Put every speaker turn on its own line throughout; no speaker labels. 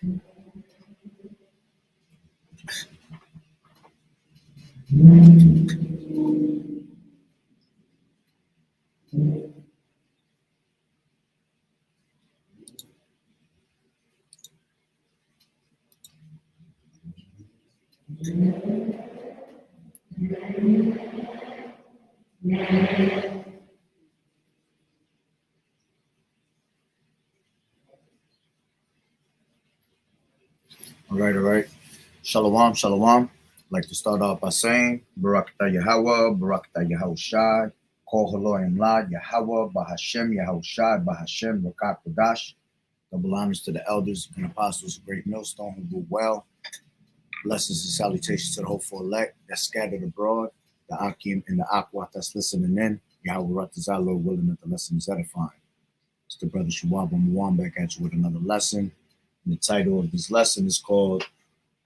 All right, all right. Shalom, shalom. I'd like to start off by saying, Barakatah Yahawah, Barakatah Yahawashi, Kol Haloim Lad, Yahawah, Bahashem, Yahawashi, Bahashem, Rakat Kodash. Double honors to the elders and apostles of Great Millstone who do well. Blessings and salutations to the hopeful elect that's scattered abroad, the Akim and the Akwat that's listening in. Yahweh Ratazah, Lord willing that the lesson is edifying. It's the brother Shuwab Muwan back at you with another lesson. And the title of this lesson is called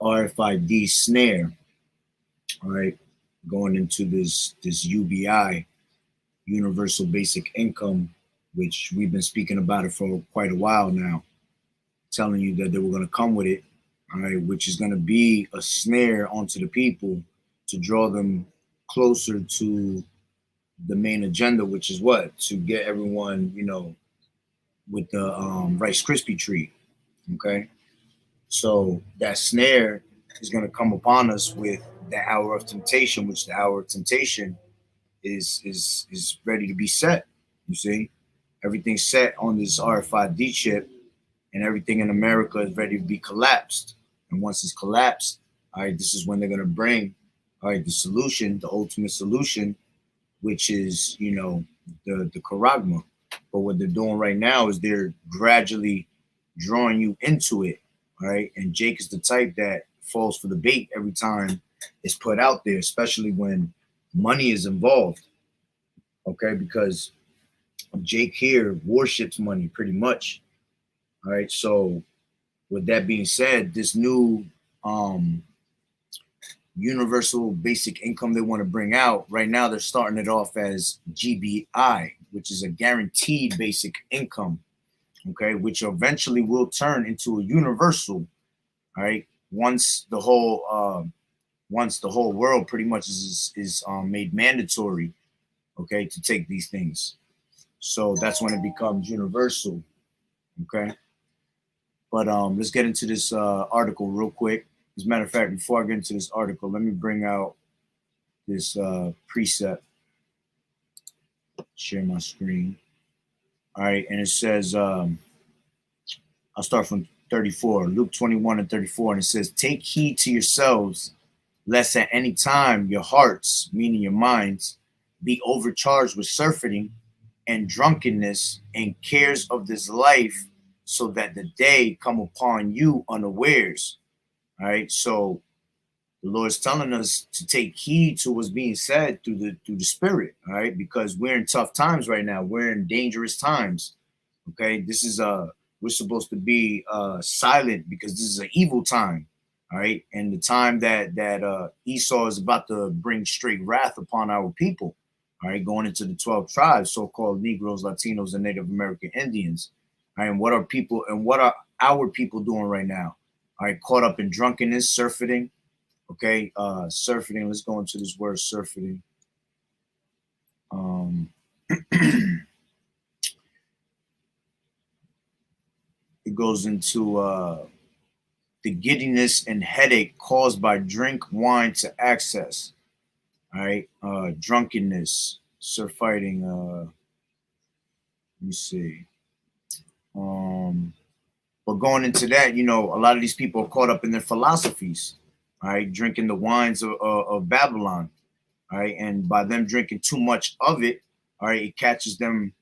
Rfid Snare. All right, going into this UBI, Universal Basic Income, which we've been speaking about it for quite a while now, telling you that they were going to come with it, all right, which is going to be a snare onto the people to draw them closer to the main agenda, which is what? To get everyone, you know, with the Rice Krispie treat, okay? So that snare is going to come upon us with the hour of temptation, which the hour of temptation is ready to be set. You see, everything's set on this RFID chip, and everything in America is ready to be collapsed. And once it's collapsed, all right, this is when they're going to bring, all right, the solution, the ultimate solution, which is, you know, the charagma. But what they're doing right now is they're gradually drawing you into it. All right. And Jake is the type that falls for the bait every time it's put out there, especially when money is involved. Okay. Because Jake here worships money pretty much. All right. So with that being said, this new universal basic income they want to bring out right now, they're starting it off as U.B.I, which is a guaranteed basic income. Okay, which eventually will turn into a universal, all right, once the whole world pretty much is made mandatory, okay, to take these things. So that's when it becomes universal. Okay, but let's get into this article real quick. As a matter of fact, before I get into this article, let me bring out this precept. Share my screen. All right, and it says, I'll start from 34, Luke 21 and 34, and it says, take heed to yourselves, lest at any time your hearts, meaning your minds, be overcharged with surfeiting and drunkenness and cares of this life, so that the day come upon you unawares. All right, so the Lord is telling us to take heed to what's being said through the Spirit, all right, because we're in tough times right now. We're in dangerous times. Okay, this is we're supposed to be silent because this is an evil time, all right, and the time that Esau is about to bring straight wrath upon our people, all right, going into the 12 tribes, so-called Negroes, Latinos, and Native American Indians. All right, and what are our people doing right now? All right, caught up in drunkenness, surfeiting. Okay, surfeiting. Let's go into this word surfeiting. It goes into the giddiness and headache caused by drink, wine to access. All right, drunkenness, surfeiting. Let me see. But going into that, you know, a lot of these people are caught up in their philosophies. All right, drinking the wines of Babylon. All right, and by them drinking too much of it, all right, it catches them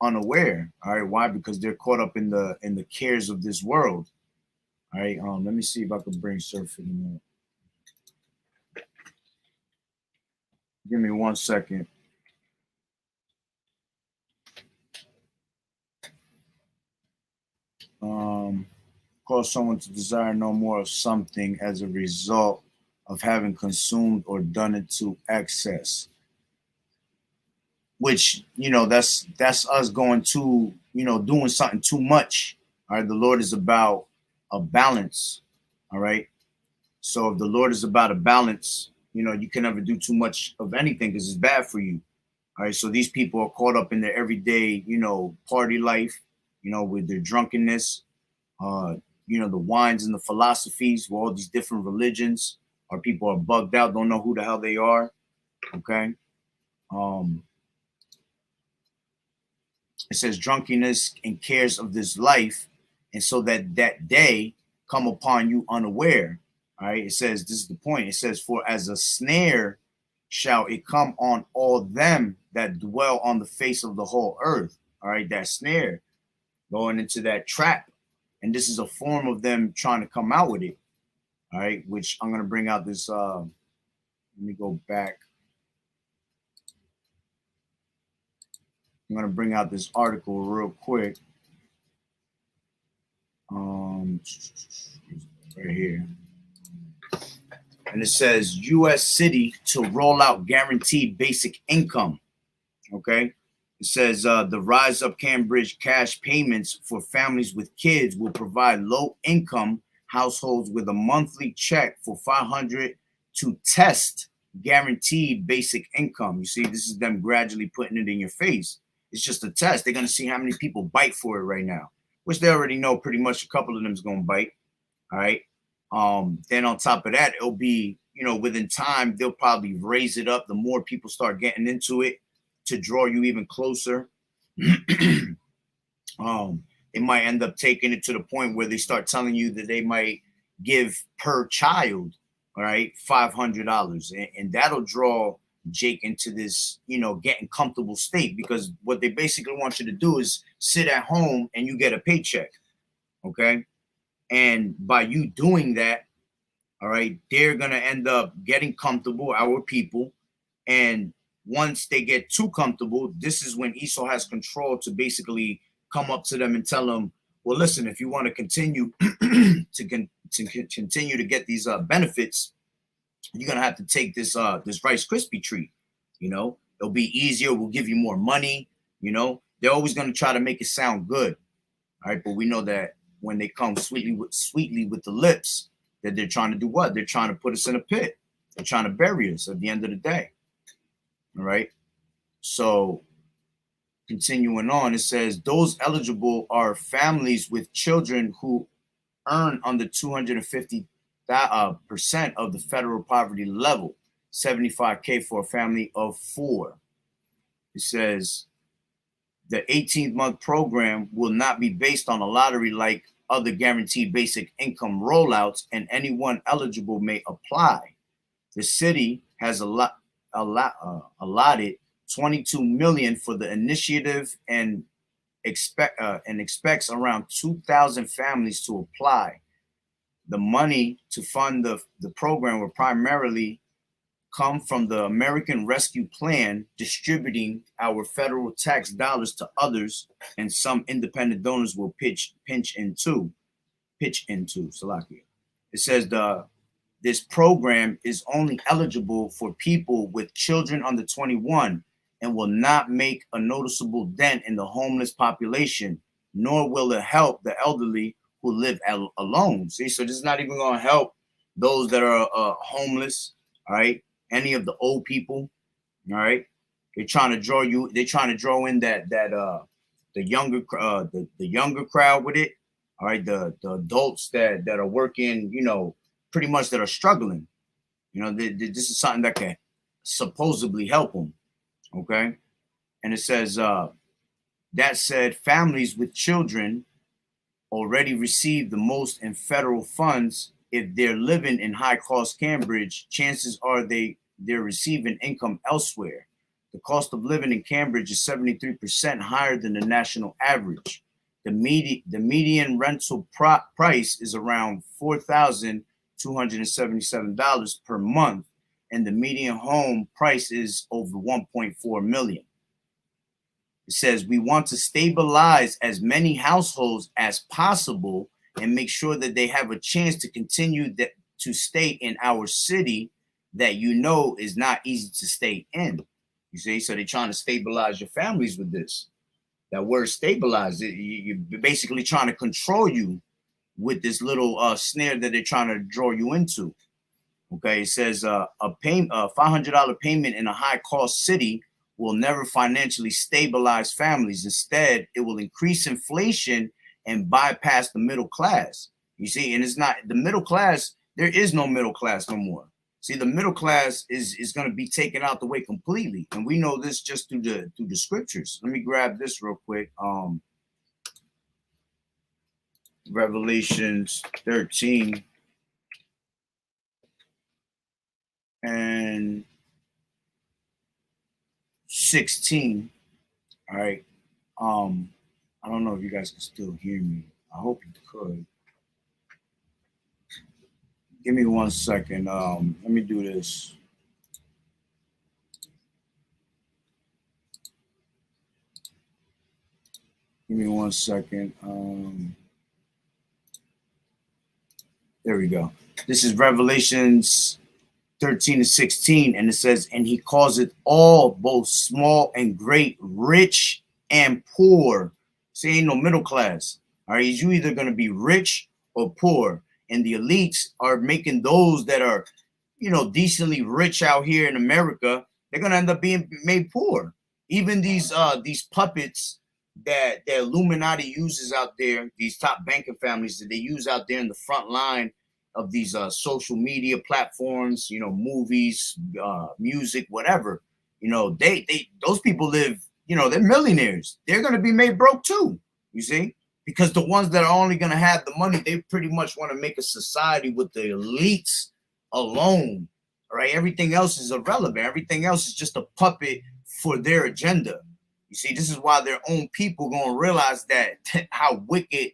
unaware. All right, why? Because they're caught up in the cares of this world. All right, let me see if I can bring surfing up. Give me 1 second. Cause someone to desire no more of something as a result of having consumed or done it to excess. Which, you know, that's us going to, you know, doing something too much. All right, the Lord is about a balance. All right. So if the Lord is about a balance, you know, you can never do too much of anything because it's bad for you. All right. So these people are caught up in their everyday, you know, party life, you know, with their drunkenness, you know, the wines and the philosophies with all these different religions. Our people are bugged out, don't know who the hell they are. Okay. It says drunkenness and cares of this life, and so that day come upon you unaware. All right. It says, this is the point. It says, for as a snare shall it come on all them that dwell on the face of the whole earth. All right. That snare going into that trap. And this is a form of them trying to come out with it. All right. Which I'm going to bring out this. Let me go back. I'm going to bring out this article real quick. Right here. And it says U.S. city to roll out guaranteed basic income. Okay. It says the Rise Up Cambridge cash payments for families with kids will provide low income households with a monthly check for $500 to test guaranteed basic income. You see, this is them gradually putting it in your face. It's just a test. They're going to see how many people bite for it right now, which they already know pretty much a couple of them is going to bite. All right. Then on top of that, it'll be, you know, within time, they'll probably raise it up. The more people start getting into it to draw you even closer. They might end up taking it to the point where they start telling you that they might give per child, all right, $500. And that'll draw Jake into this, you know, getting comfortable state, because what they basically want you to do is sit at home and you get a paycheck. Okay. And by you doing that, all right, they're going to end up getting comfortable, our people. And once they get too comfortable, this is when Esau has control to basically come up to them and tell them, well, listen, if you want to continue continue to get these benefits, you're going to have to take this Rice Krispie treat. You know, it'll be easier. We'll give you more money. You know, they're always going to try to make it sound good. All right. But we know that when they come sweetly with the lips, that they're trying to do what? They're trying to put us in a pit. They're trying to bury us at the end of the day. All right. So continuing on, it says those eligible are families with children who earn under 250% of the federal poverty level, $75K for a family of 4. It says the 18-month program will not be based on a lottery like other guaranteed basic income rollouts, and anyone eligible may apply. The city has allotted $22 million for the initiative and expects around 2,000 families to apply. The money to fund the program will primarily come from the American Rescue Plan, distributing our federal tax dollars to others, and some independent donors will pitch into. Salakia. It says this program is only eligible for people with children under 21 and will not make a noticeable dent in the homeless population, nor will it help the elderly who live alone. See, so this is not even going to help those that are homeless. All right. Any of the old people. All right. They're trying to draw you. They're trying to draw in the younger crowd with it. All right. The adults that are working, you know, pretty much that are struggling. You know, this is something that can supposedly help them. Okay. And it says, that said, families with children already receive the most in federal funds. If they're living in high cost Cambridge, chances are they're receiving income elsewhere. The cost of living in Cambridge is 73% higher than the national average. The median rental price is around $4,277 per month, and the median home price is over $1.4 million. It says we want to stabilize as many households as possible and make sure that they have a chance to continue to stay in our city that, you know, is not easy to stay in. You see, so they're trying to stabilize your families with this. That word stabilize, you're basically trying to control you with this little snare that they're trying to draw you into. Okay, it says a $500 payment in a high cost city will never financially stabilize families. Instead, it will increase inflation and bypass the middle class. You see, and it's not the middle class. There is no middle class no more. See, the middle class is going to be taken out the way completely, and we know this just through the scriptures. Let me grab this real quick. Revelations 13 and 16. All right. I don't know if you guys can still hear me. I hope you could. Give me 1 second. Let me do this. Give me 1 second. There we go. This is Revelations 13 and 16, and it says, and he calls it all, both small and great, rich and poor. See, ain't no middle class. All right, you either going to be rich or poor, and the elites are making those that are, you know, decently rich out here in America, they're going to end up being made poor. Even these puppets that the Illuminati uses out there, these top banking families that they use out there in the front line of these social media platforms, you know, movies, music, whatever, you know, they those people live, you know, they're millionaires. They're going to be made broke too, you see, because the ones that are only going to have the money, they pretty much want to make a society with the elites alone. All right, everything else is irrelevant. Everything else is just a puppet for their agenda. You see, this is why their own people going to realize that how wicked,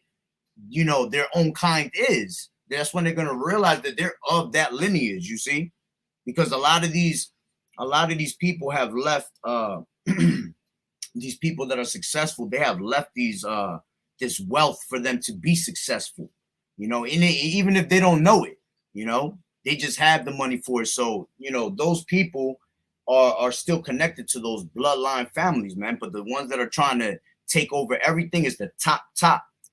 you know, their own kind is. That's when they're going to realize that they're of that lineage, you see, because a lot of these people have left these people that are successful, they have left these this wealth for them to be successful, you know, even if they don't know it, you know, they just have the money for it. So, you know, those people are still connected to those bloodline families, man. But the ones that are trying to take over everything is the top,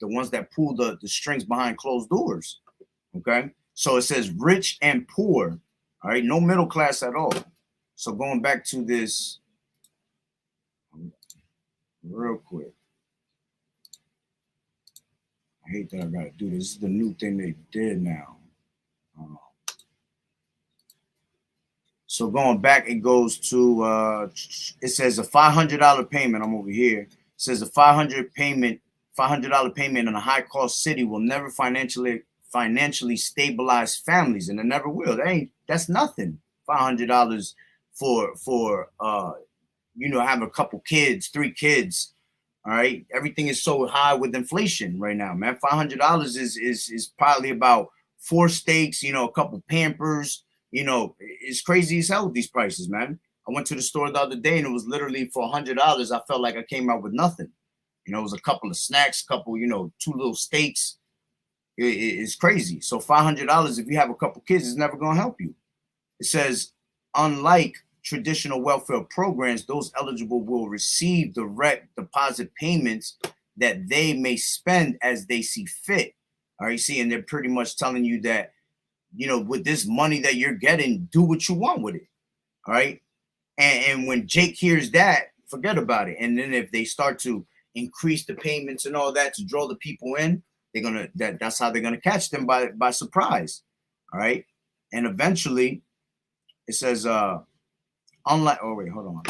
the ones that pull the strings behind closed doors. Okay, so it says rich and poor. All right, no middle class at all. So going back to this real quick. I hate that I gotta do this. This is the new thing they did now. So going back, it goes to it says a $500 payment. I'm over here. It says a $500 payment in a high cost city will never financially stabilize families, and it never will. That's nothing. $500 for you know, have a couple kids, 3 kids. All right, everything is so high with inflation right now, man. $500 is probably about 4 steaks, you know, a couple Pampers. You know, it's crazy as hell with these prices, man. I went to the store the other day and it was literally for $100. I felt like I came out with nothing. You know, it was a couple of snacks, couple, you know, 2 little steaks. It's crazy. So $500, if you have a couple kids, is never going to help you. It says, unlike traditional welfare programs, those eligible will receive direct deposit payments that they may spend as they see fit. All right, see, and they're pretty much telling you that, you know, with this money that you're getting, do what you want with it. All right. And when Jake hears that, forget about it. And then if they start to increase the payments and all that to draw the people in, they're gonna that's how they're gonna catch them by surprise. All right. And eventually it says unlike hold on.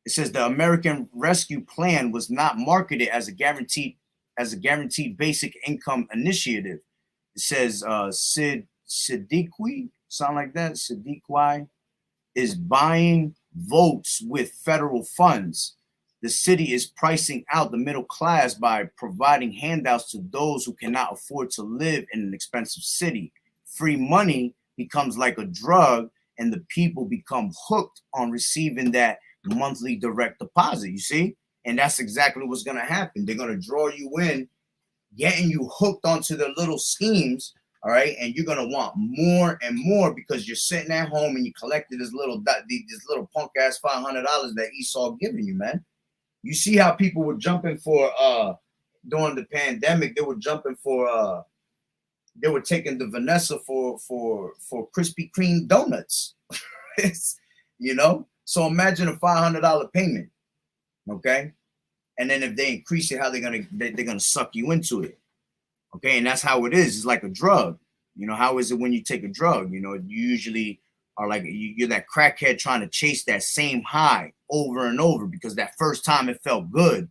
It says the American Rescue Plan was not marketed as a guaranteed basic income initiative. It says Sadiqui, sound like that? Sadiqui is buying votes with federal funds. The city is pricing out the middle class by providing handouts to those who cannot afford to live in an expensive city. Free money becomes like a drug, and the people become hooked on receiving that monthly direct deposit, you see? And that's exactly what's going to happen. They're going to draw you in, getting you hooked onto their little schemes, all right? And you're going to want more and more because you're sitting at home and you collected this little punk ass $500 that Esau giving you, man. You see how people were jumping for during the pandemic, they were jumping for they were taking the Vanessa for Krispy Kreme donuts. You know, so imagine a $500 payment, okay? And then if they increase it, how they're gonna suck you into it, okay? And that's how it is. It's like a drug. You know, how is it when you take a drug? You know, you usually are like you're that crackhead trying to chase that same high over and over because that first time it felt good.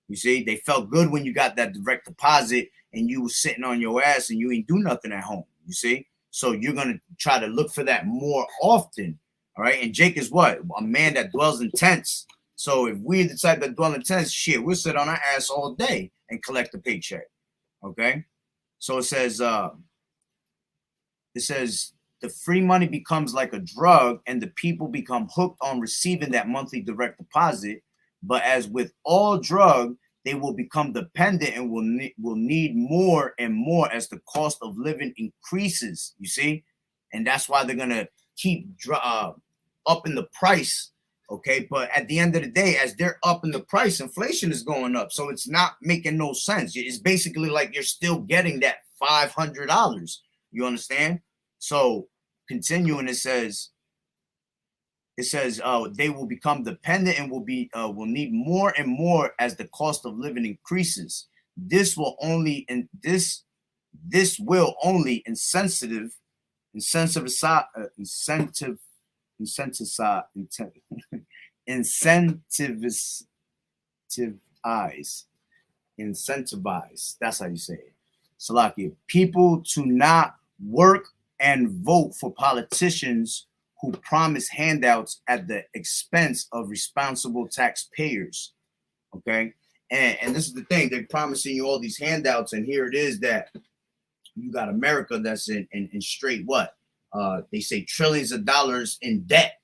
You see, they felt good when you got that direct deposit and you were sitting on your ass and you ain't do nothing at home. You see, so you're gonna try to look for that more often. All right, and Jake is what? A man that dwells in tents. So if we're the type that dwell in tents, shit, we'll sit on our ass all day and collect a paycheck. Okay, so it says the free money becomes like a drug and the people become hooked on receiving that monthly direct deposit. But as with all drug, they will become dependent and will need more and more as the cost of living increases. You see, and that's why they're gonna keep up in the price. Okay, but at the end of the day, as they're up in the price, inflation is going up, so it's not making no sense. It's basically like you're still getting that $500. You understand? So continuing, it says they will become dependent and will need more and more as the cost of living increases. This will only incentivize that's how you say it, Salakia, people to not work and vote for politicians who promise handouts at the expense of responsible taxpayers. Okay, and this is the thing, they're promising you all these handouts, and here it is that you got America that's in straight what? They say trillions of dollars in debt.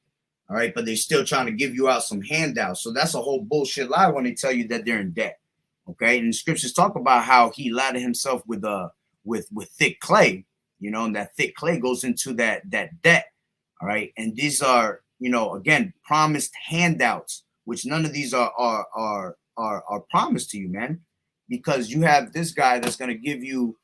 All right, but they're still trying to give you out some handouts. So that's a whole bullshit lie when they tell you that they're in debt. Okay, and the scriptures talk about how he laddered himself with thick clay, you know, and that thick clay goes into that debt. All right, and these are, you know, again, promised handouts, which none of these are promised to you, man, because you have this guy that's gonna give you,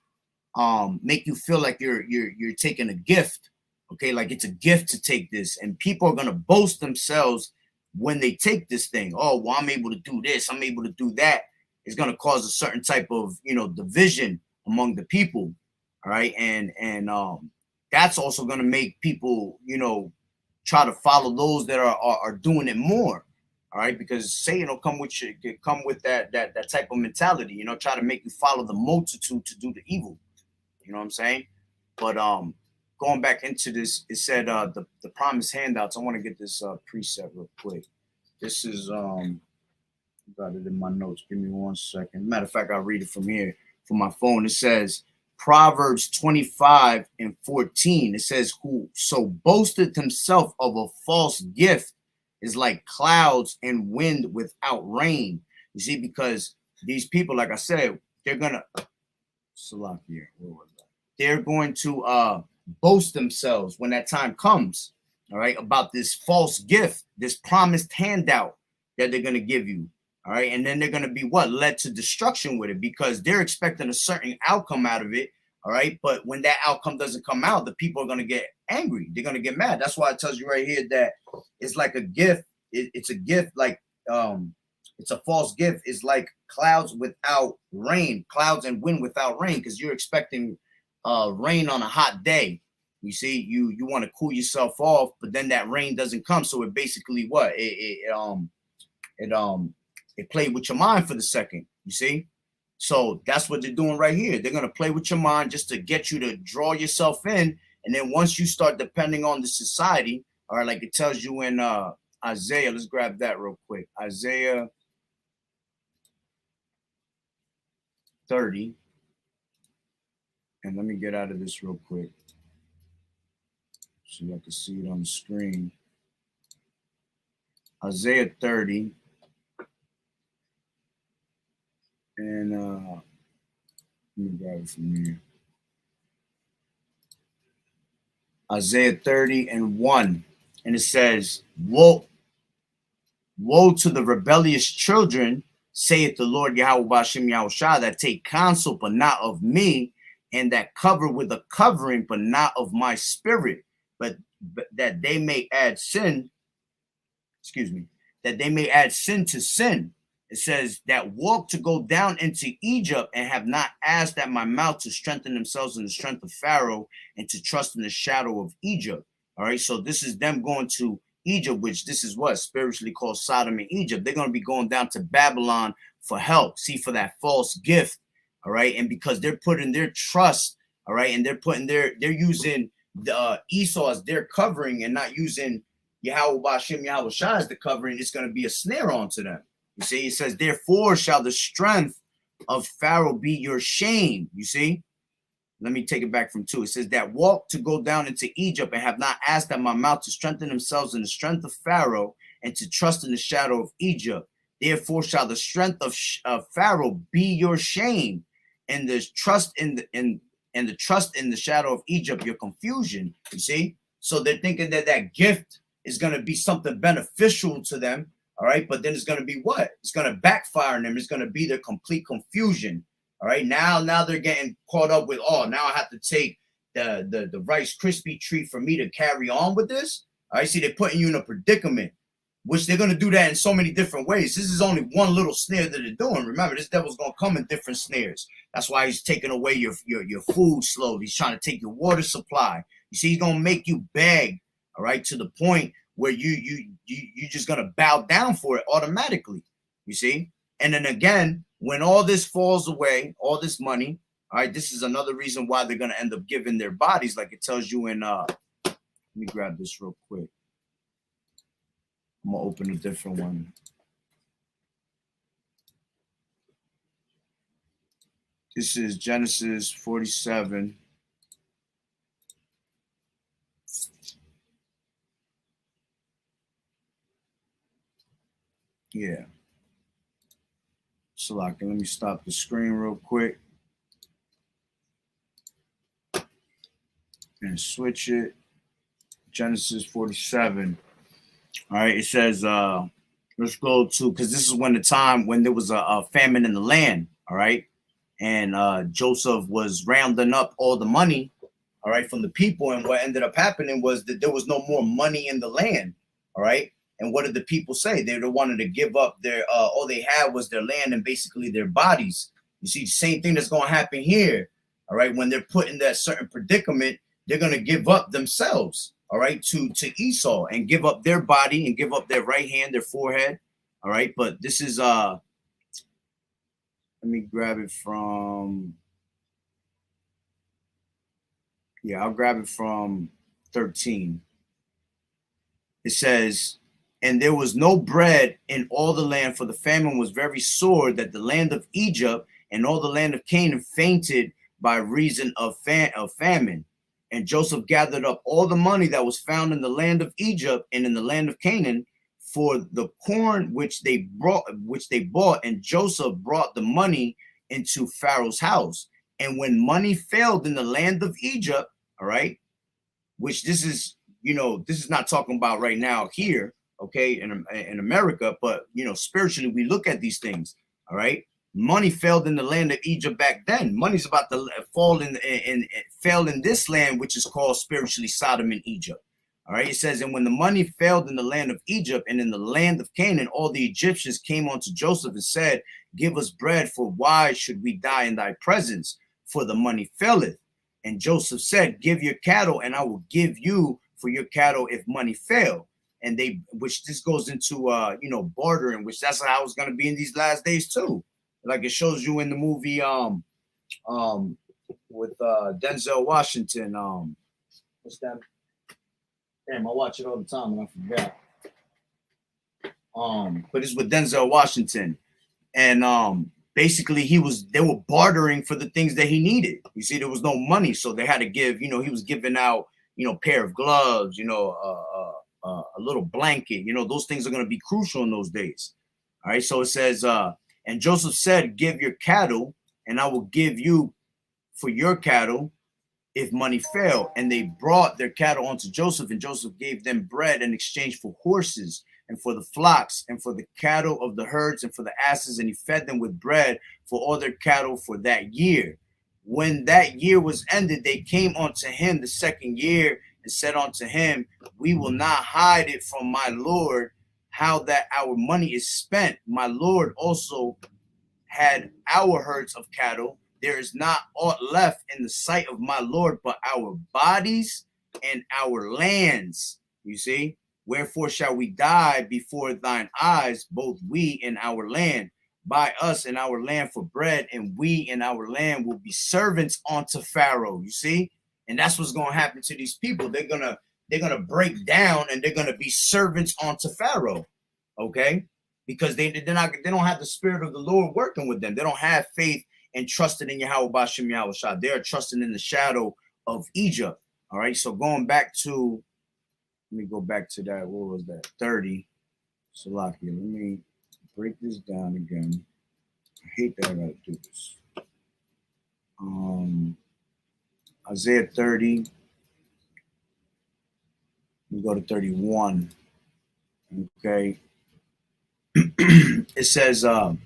make you feel like you're taking a gift. Okay, like it's a gift to take this, and people are gonna boast themselves when they take this thing. Oh, well, I'm able to do this, I'm able to do that. It's gonna cause a certain type of, you know, division among the people. All right, and that's also gonna make people, you know, try to follow those that are doing it more. All right, because Satan will come with that type of mentality, you know, try to make you follow the multitude to do the evil. You know what I'm saying? But going back into this, it said the promised handouts. I want to get this precept real quick. This is got it in my notes. Give me 1 second. Matter of fact, I'll read it from here from my phone. It says Proverbs 25:14. It says, "Who so boasted himself of a false gift is like clouds and wind without rain." You see, because these people, like I said, they're gonna Salakia, where was that? They're going to boast themselves when that time comes, all right, about this false gift, this promised handout that they're going to give you, all right, and then they're going to be what? Led to destruction with it, because they're expecting a certain outcome out of it, all right, but when that outcome doesn't come out, the people are going to get angry, they're going to get mad. That's why it tells you right here that it's like a gift. It's a gift, like it's a false gift. It's like clouds without rain, clouds and wind without rain, because you're expecting rain on a hot day. You see, you want to cool yourself off, but then that rain doesn't come. So it basically what? It played with your mind for the second. You see? So that's what they're doing right here. They're gonna play with your mind just to get you to draw yourself in. And then once you start depending on the society, all right, like it tells you in Isaiah, let's grab that real quick. Isaiah 30. And let me get out of this real quick so you can see it on the screen. Isaiah 30. And let me grab it from here. Isaiah 30:1. And it says, woe to the rebellious children, saith the Lord YAHAWAH'S, that take counsel, but not of me, and that cover with a covering, but not of my spirit, but that they may add sin, excuse me, that they may add sin to sin. It says that walk to go down into Egypt and have not asked at my mouth to strengthen themselves in the strength of Pharaoh and to trust in the shadow of Egypt. All right, so this is them going to Egypt, which this is what spiritually called Sodom and Egypt. They're going to be going down to Babylon for help, see, for that false gift. All right, and because they're putting their trust, all right, and they're using the Esau as their covering and not using YAHAWAH'S as the covering, it's going to be a snare onto them. You see, it says, therefore shall the strength of Pharaoh be your shame. You see, let me take it back from 2. It says that walk to go down into Egypt and have not asked at my mouth to strengthen themselves in the strength of Pharaoh and to trust in the shadow of Egypt. Therefore shall the strength of Pharaoh be your shame, and the trust in the trust in the shadow of Egypt your confusion. You see, so they're thinking that that gift is going to be something beneficial to them. All right, but then it's going to be what? It's going to backfire on them. It's going to be their complete confusion. All right, now they're getting caught up with, oh, now I have to take the Rice Krispie treat for me to carry on with this. All right, see, they're putting you in a predicament, which they're going to do that in so many different ways. This is only one little snare that they're doing. Remember, this devil's going to come in different snares. That's why he's taking away your food slowly. He's trying to take your water supply. You see, he's going to make you beg, all right, to the point where you're just going to bow down for it automatically, you see? And then again, when all this falls away, all this money, all right, this is another reason why they're going to end up giving their bodies, like it tells you in, let me grab this real quick. I'm going to open a different one. This is Genesis 47. Yeah. So let me stop the screen real quick and switch it. Genesis 47. All right. It says, let's go to, because this is when the time when there was a famine in the land. All right. And Joseph was rounding up all the money, all right, from the people. And what ended up happening was that there was no more money in the land. All right. And what did the people say? They wanted to give up their, all they had was their land and basically their bodies. You see, the same thing that's going to happen here. All right. When they're put in that certain predicament, they're going to give up themselves, all right, to Esau and give up their body and give up their right hand, their forehead. All right. But this is, let me grab it from, yeah, I'll grab it from 13. It says, and there was no bread in all the land, for the famine was very sore, that the land of Egypt and all the land of Canaan fainted by reason of famine. And Joseph gathered up all the money that was found in the land of Egypt and in the land of Canaan for the corn which they bought, and Joseph brought the money into Pharaoh's house. And when money failed in the land of Egypt, all right, which this is, you know, this is not talking about right now here, okay, in America, but, you know, spiritually, we look at these things, all right? Money failed in the land of Egypt back then. Money's about to fall failed in this land, which is called spiritually Sodom and Egypt. All right, it says, and when the money failed in the land of Egypt and in the land of Canaan, all the Egyptians came unto Joseph and said, give us bread, for why should we die in thy presence? For the money faileth. And Joseph said, give your cattle, and I will give you for your cattle if money fail. And they, which this goes into, you know, bartering, which that's how it's going to be in these last days too. Like it shows you in the movie, with Denzel Washington. What's that? Damn, I watch it all the time and I forgot. But it's with Denzel Washington, and basically they were bartering for the things that he needed. You see, there was no money, so they had to give. You know, he was giving out, you know, pair of gloves, you know, a little blanket. You know, those things are going to be crucial in those days. All right, so it says, and Joseph said, give your cattle, and I will give you for your cattle if money fail. And they brought their cattle unto Joseph, and Joseph gave them bread in exchange for horses and for the flocks and for the cattle of the herds and for the asses, and he fed them with bread for all their cattle for that year. When that year was ended, they came unto him the second year and said unto him, we will not hide it from my Lord, how that our money is spent. My Lord also had our herds of cattle. There is not aught left in the sight of my Lord but our bodies and our lands. You see, wherefore shall we die before thine eyes, both we and our land? Buy us and our land for bread, and we and our land will be servants unto Pharaoh. You see, and that's what's going to happen to these people. They're gonna break down, and they're gonna be servants unto Pharaoh. Okay, because they don't have the spirit of the Lord working with them. They don't have faith and trusting in Yahweh Bashem Yahweh Shah. They're trusting in the shadow of Egypt. All right. So going back to, let me go back to that. What was that? 30. Salakia. Let me break this down again. I hate that I gotta do this. Isaiah 30. We go to 31. Okay. It says, the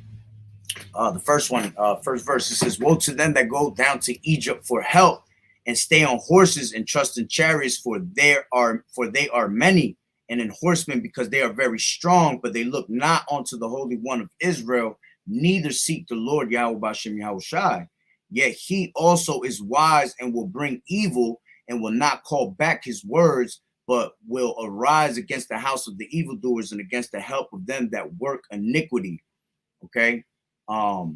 first verse, it says, woe to them that go down to Egypt for help and stay on horses and trust in chariots, for they are many, and in horsemen, because they are very strong, but they look not unto the Holy One of Israel, neither seek the Lord Yahweh Bashem Yahweh Shai. Yet he also is wise and will bring evil and will not call back his words, but will arise against the house of the evildoers and against the help of them that work iniquity. Okay. Give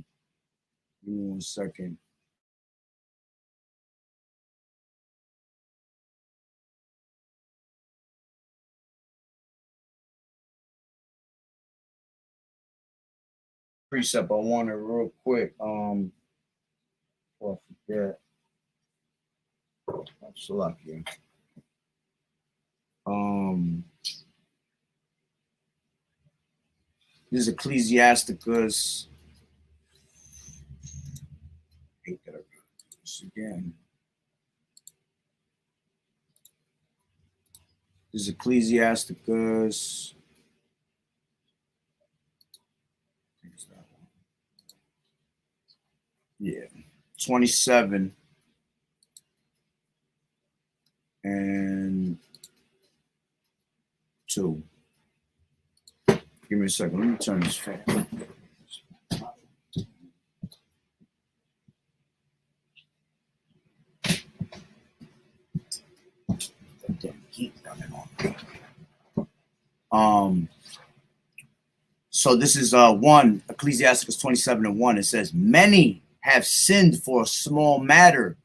me 1 second. Precept I want it real quick. Before I forget. Salakia. This is Ecclesiasticus. I hate that I got this again. This is Ecclesiasticus. Yeah, 27 and 2. Give me a second. Let me turn this fan. So this is Ecclesiasticus 27 and 1. It says, many have sinned for a small matter.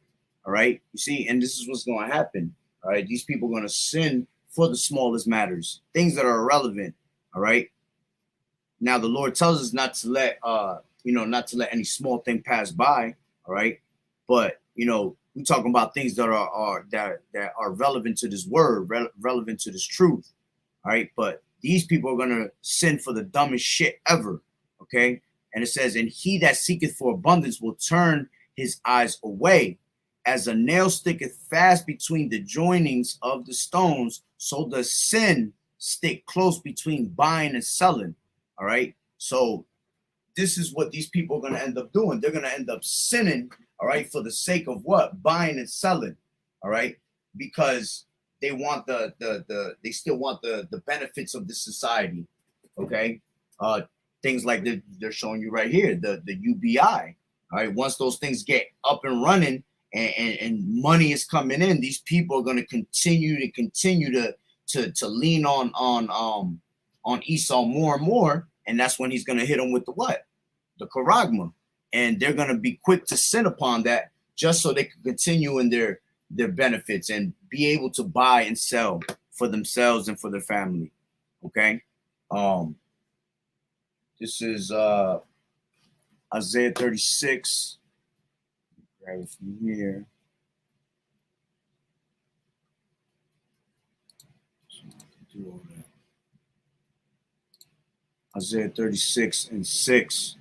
All right. You see, and this is what's going to happen. All right. These people are going to sin for the smallest matters, things that are irrelevant. All right. Now the Lord tells us not to let not to let any small thing pass by. All right. But we're talking about things that are relevant to this word, relevant to this truth. All right. But these people are gonna sin for the dumbest shit ever. Okay. And it says, and he that seeketh for abundance will turn his eyes away. As a nail sticketh fast between the joinings of the stones, so does sin stick close between buying and selling. All right. So this is what these people are going to end up doing. They're going to end up sinning. All right. For the sake of what? Buying and selling. All right. Because they want they still want the benefits of this society. Okay. Things like they're showing you right here, the U.B.I. All right. Once those things get up and running and money is coming in, these people are going to continue to lean on Esau more and more. And that's when he's going to hit them with the what? The charagma. And they're going to be quick to sin upon that just so they can continue in their benefits and be able to buy and sell for themselves and for their family. Okay. This is Isaiah 36. Grab it from here. Do all that. Isaiah 36 and 6.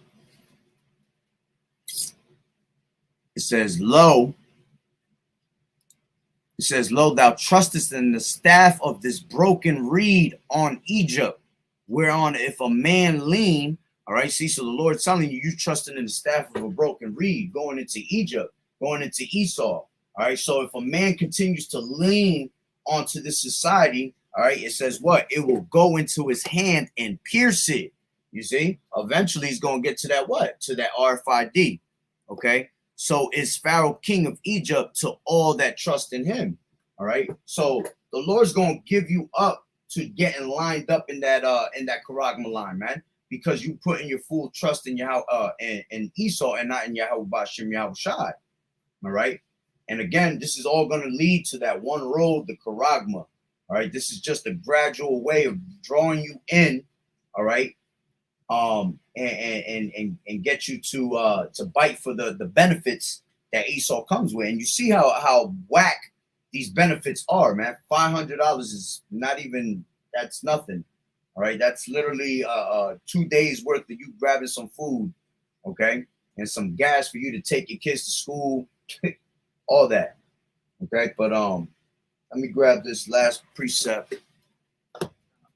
It says, lo, thou trustest in the staff of this broken reed on Egypt, whereon if a man lean, all right, see, so the Lord's telling you, you trusting in the staff of a broken reed going into Egypt. going into Esau. All right. So if a man continues to lean onto this society, all right, it says what? It will go into his hand and pierce it. You see, eventually he's going to get to that what? To that Rfid. Okay. So is Pharaoh king of Egypt to all that trust in him. All right. So the Lord's going to give you up to getting lined up in that charagma line, man, because you put in your full trust in in Esau and not in YAHAWAH'S. All right. And again, this is all going to lead to that one road, the charagma. All right. This is just a gradual way of drawing you in. All right. And get you to bite for the benefits that Esau comes with. And you see how whack these benefits are, man. $500 is not even, that's nothing. All right. That's literally 2 days worth of you grabbing some food. Okay. And some gas for you to take your kids to school. All that. Okay. But let me grab this last precept.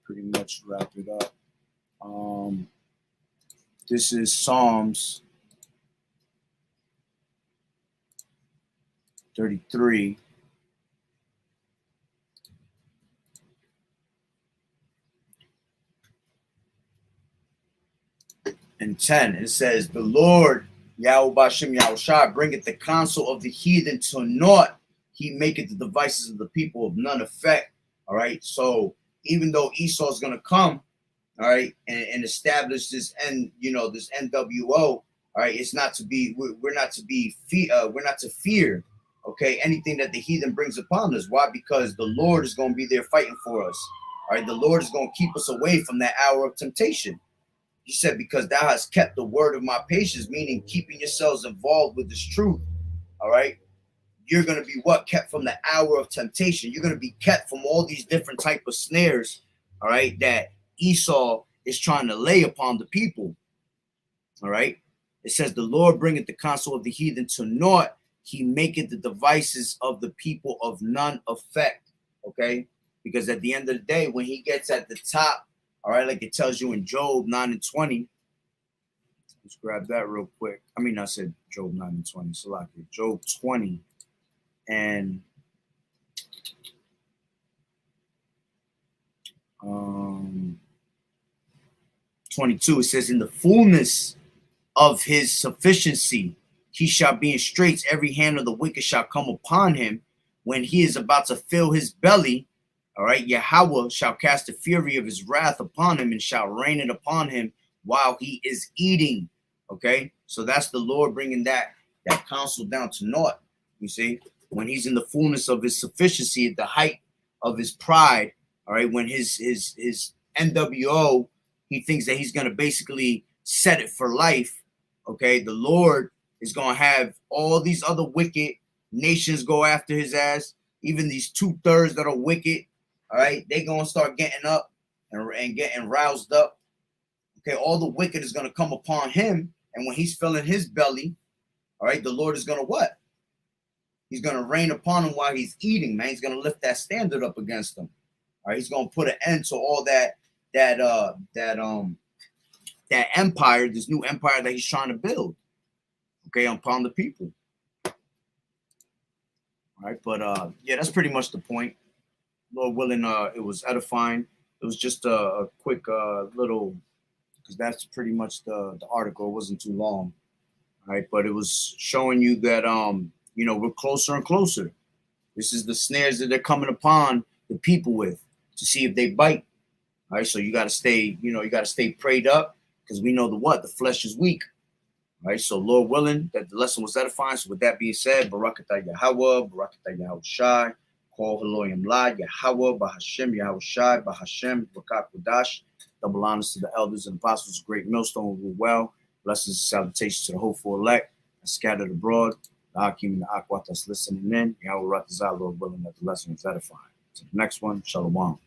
Pretty much wrap it up. This is Psalms 33. And 10. It says, the Lord, Yahweh Bashem Yahushua, bringeth the counsel of the heathen to naught. He maketh the devices of the people of none effect. All right. So even though Esau is going to come, all right, and establish this this NWO, all right, it's not to be, we're not to fear, okay, anything that the heathen brings upon us. Why? Because the Lord is going to be there fighting for us. All right, the Lord is going to keep us away from that hour of temptation. He said, because thou hast kept the word of my patience, meaning keeping yourselves involved with this truth. All right, you're going to be kept from the hour of temptation. You're going to be kept from all these different type of snares, all right, that Esau is trying to lay upon the people. All right. It says, the Lord bringeth the counsel of the heathen to naught. He maketh the devices of the people of none effect. Okay. Because at the end of the day, when he gets at the top, all right, like it tells you in Job 9 and 20. Let's grab that real quick. I mean, I said Job 9 and 20. So like Job 20 and 22, it says, in the fullness of his sufficiency, he shall be in straits. Every hand of the wicked shall come upon him. When he is about to fill his belly, all right, Yahweh shall cast the fury of his wrath upon him and shall rain it upon him while he is eating. Okay, so that's the Lord bringing that counsel down to naught. You see, when he's in the fullness of his sufficiency, at the height of his pride, all right, when his NWO, he thinks that he's going to basically set it for life. Okay, the Lord is going to have all these other wicked nations go after his ass. Even these 2/3 that are wicked, all right, they're going to start getting up and getting roused up. Okay, all the wicked is going to come upon him. And when he's filling his belly, all right, the Lord is going to what? He's going to rain upon him while he's eating, man. He's going to lift that standard up against him. All right, he's going to put an end to all that empire, this new empire that he's trying to build, okay, upon the people. All right, but yeah, that's pretty much the point. Lord willing, it was edifying. It was just a quick little, because that's pretty much the article. It wasn't too long. All right, but it was showing you that we're closer and closer. This is the snares that they're coming upon the people with to see if they bite. All right, so you got to stay, prayed up, because we know the flesh is weak. All right, so Lord willing, that the lesson was edifying. So with that being said, Barakatah Yahweh, Barakatah Yahushai, Call Haloyim Lad, Yahweh, Bahashem, Yahushai, Bahashem, Barak Kodash. Double honors to the elders and apostles, great millstone, rule well. Blessings and salutations to the hopeful elect and scattered abroad. The Hakim and the Akwat that's listening in. Yahweh Ratazah, Lord willing, that the lesson was edifying. To the next one, Shalom.